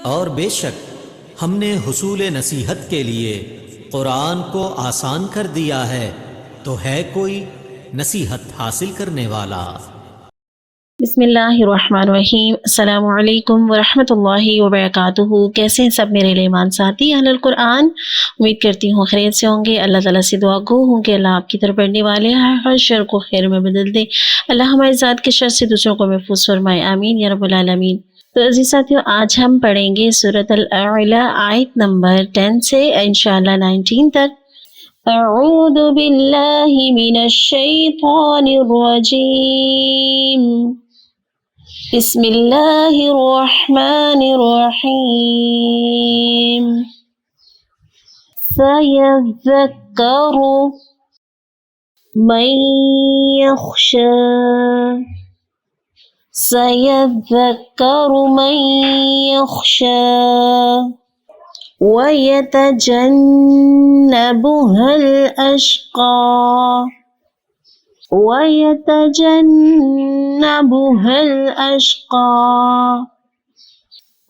اور بے شک ہم نے حصول نصیحت کے لیے قرآن کو آسان کر دیا ہے، تو ہے کوئی نصیحت حاصل کرنے والا؟ بسم اللہ الرحمن الرحیم۔ السلام علیکم ورحمۃ اللہ وبرکاتہ۔ کیسے ہیں سب میرے لیمان ساتھی اہل القرآن؟ امید کرتی ہوں خیریت سے ہوں گے۔ اللہ تعالیٰ سے دعا گو ہوں کہ اللہ آپ کی طرف بڑھنے والے ہر شر کو خیر میں بدل دے۔ اللہ ہماری ذات کے شر سے دوسروں کو محفوظ فرمائے، آمین یا رب العالمین۔ تو عزیز ساتھیوں، آج ہم پڑھیں گے سورۃ الاعلیٰ آیت نمبر 10 سے انشاءاللہ 19 تک۔ اعوذ باللہ من الشیطان الرجیم، بسم اللہ الرحمن الرحیم۔ سیذکر من یخشی، سیذکر من یخشی ویتجنبها الاشقی، وَيَتَجَنَّبُهَا الْأَشْقَى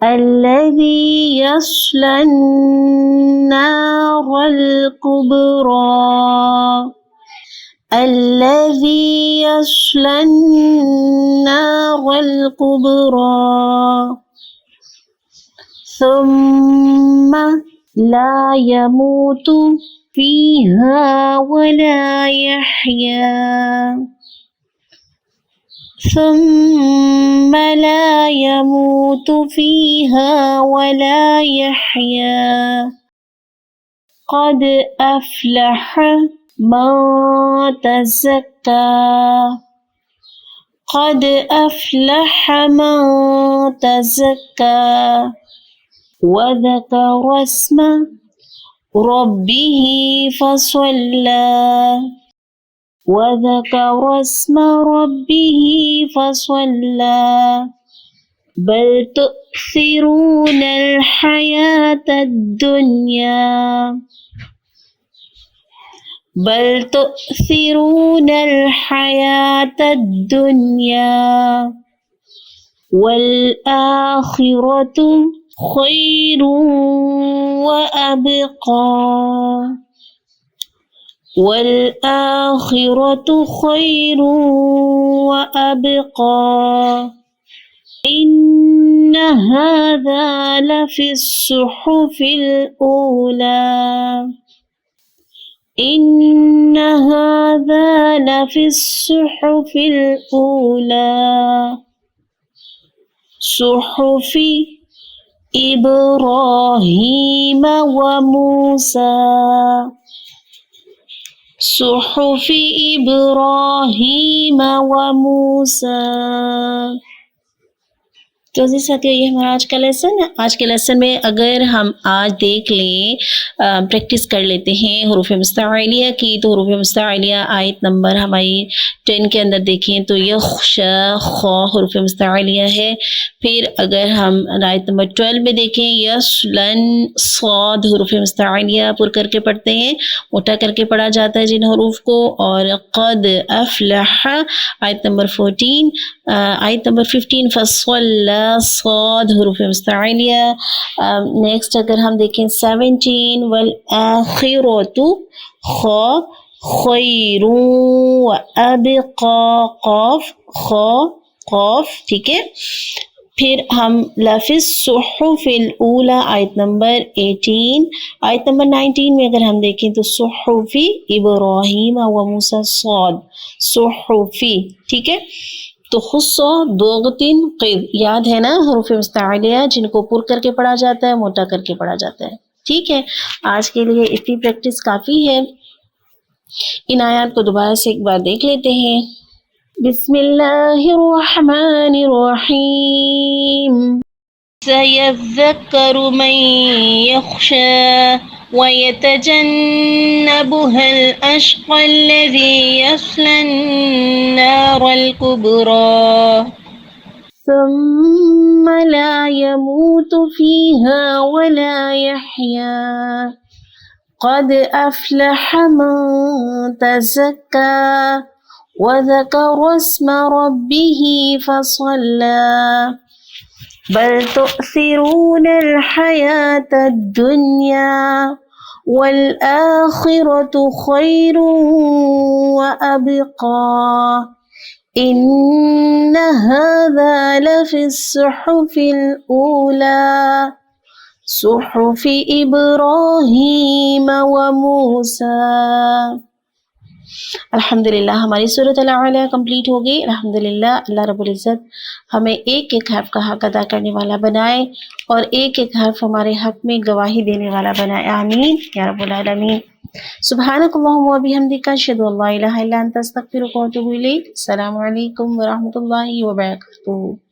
الَّذِي يَصْلَى النَّارَ الْكُبْرَى، الَّذِي يَصْلَى النَّارَ الْكُبْرَى ثُمَّ لَا يَمُوتُ فِيهَا وَلَا يَحْيَا، ثُمَّ لَا يَمُوتُ فِيهَا وَلَا يَحْيَا، قَدْ أَفْلَحَ مَن تَزَكَّى، قَدْ أَفْلَحَ مَن تَزَكَّى وَذَكَرَ اسْمَ رَبِّهِ فَصَلَّى، وَذَكَرَ اسْمَ رَبِّهِ فَصَلَّى، بَلْ تُؤْثِرُونَ الْحَيَاةَ الدُّنْيَا، بَلْ تُؤْثِرُونَ الْحَيَاةَ الدُّنْيَا وَالْآخِرَةُ خَيْرٌ وَأَبْقَى، وَالْآخِرَةُ خَيْرٌ وَأَبْقَى، إِنَّ هَذَا لَفِي الصُّحُفِ الْأُولَى، إِنَّ هَذَا لَفِي الصُّحُفِ الْأُولَى، صُحُفِ إِبْرَاهِيمَ وَمُوسَى، صُحُفِ إِبْرَاهِيمَ وَمُوسَى۔ تو عزیز ساتھیو، یہ ہمارا آج کا لیسن ہے۔ آج کے لیسن میں اگر ہم آج دیکھ لیں، پریکٹس کر لیتے ہیں حروف مستعلیہ کی، تو حروف مستعلیہ آیت نمبر ہماری 10 کے اندر دیکھیں تو یخشا خا حروف مستعلیہ ہے۔ پھر اگر ہم آیت نمبر 12 میں دیکھیں یسلن صاد حروف مستعلیہ پر کر کے پڑھتے ہیں، موٹا کر کے پڑھا جاتا ہے جن حروف کو۔ اور قد افلح آیت نمبر 14، آیت نمبر 15 فصل صاد حروف مستعلیہ۔ نیکسٹ اگر ہم دیکھیں 17 والآخرۃ خا خیر وابقى قاف خا قاف، ٹھیک ہے۔ پھر ہم لفظ الصحف الاولی آیت نمبر 18، آیت نمبر 19 میں اگر ہم دیکھیں تو صحف ابراہیم و موسیٰ صاد صحفی، ٹھیک ہے۔ تو خصو دوغتن قید، یاد ہے نا حروف مستعلیہ جن کو پر کر کے پڑھا جاتا ہے، موٹا کر کے پڑھا جاتا ہے، ٹھیک ہے۔ آج کے لیے اتنی پریکٹس کافی ہے۔ ان آیات کو دوبارہ سے ایک بار دیکھ لیتے ہیں۔ بسم اللہ الرحمن الرحیم۔ سَيَذَّكَّرُ مَن يَخْشَىٰ وَيَتَجَنَّبُهَا الْأَشْقَى الَّذِي يَصْلَى النَّارَ الْكُبْرَى ثُمَّ لَا يَمُوتُ فِيهَا وَلَا يَحْيَا، قَدْ أَفْلَحَ مَن تَزَكَّىٰ وَذَكَرَ اسْمَ رَبِّهِ فَصَلَّىٰ، بل تؤثرون الحياة الدنيا والآخرة خير وأبقى إن هذا لفي الصحف الأولى صحف إبراہیم وموسیٰ۔ الحمدللہ ہماری سورۃ الاعلیٰ کمپلیٹ ہو گئی۔ الحمدللہ اللہ رب العزت ہمیں ایک ایک حرف کا حق ادا کرنے والا بنائے اور ایک ایک حرف ہمارے حق میں گواہی دینے والا بنائے، آمین یا رب العالمین۔ سبحانک اللہم و بحمدک، اشہد ان لا الہ الا انت، استغفرک و اتوب الیک۔ السلام علیکم ورحمۃ اللہ وبرکاتہ۔